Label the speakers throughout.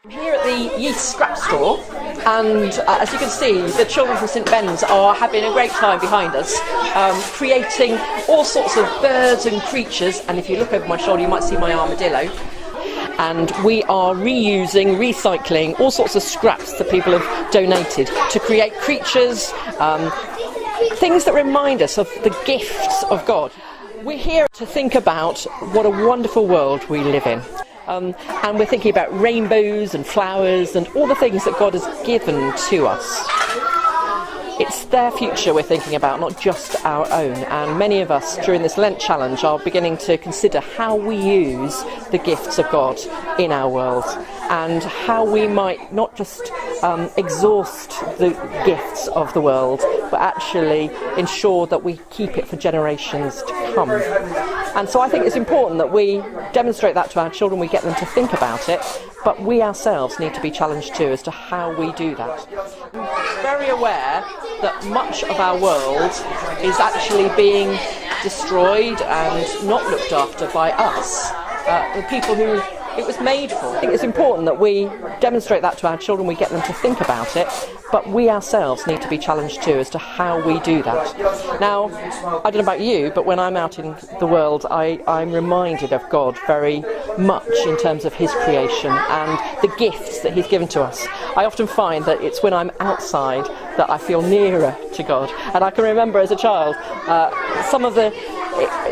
Speaker 1: Here at the Yeast Scrap Store, and as you can see, the children from St Ben's are having a great time behind us, creating all sorts of birds and creatures, and if you look over my shoulder you might see my armadillo. And we are reusing, recycling all sorts of scraps that people have donated to create creatures, things that remind us of the gifts of God. We're here to think about what a wonderful world we live in. And we're thinking about rainbows and flowers and all the things that God has given to us. It's their future we're thinking about, not just our own. And many of us during this Lent challenge are beginning to consider how we use the gifts of God in our world and how we might not just exhaust the gifts of the world, but actually ensure that we keep it for generations to come. And so I think it's important that we demonstrate that to our children, we get them to think about it, but we ourselves need to be challenged too as to how we do that. I'm very aware that much of our world is actually being destroyed and not looked after by us, the people who it was made for. I think it's important that we demonstrate that to our children, we get them to think about it, but we ourselves need to be challenged too as to how we do that. Now, I don't know about you, but when I'm out in the world, I'm reminded of God very much in terms of his creation and the gifts that he's given to us. I often find that it's when I'm outside that I feel nearer to God. And I can remember as a child, some of the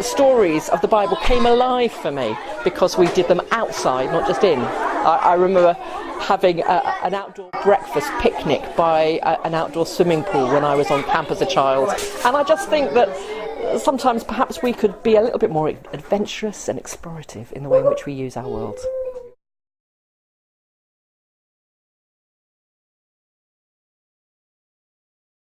Speaker 1: stories of the Bible came alive for me because we did them outside, not just in. I remember having an outdoor breakfast picnic by an outdoor swimming pool when I was on camp as a child. And I just think that sometimes perhaps we could be a little bit more adventurous and explorative in the way in which we use our world.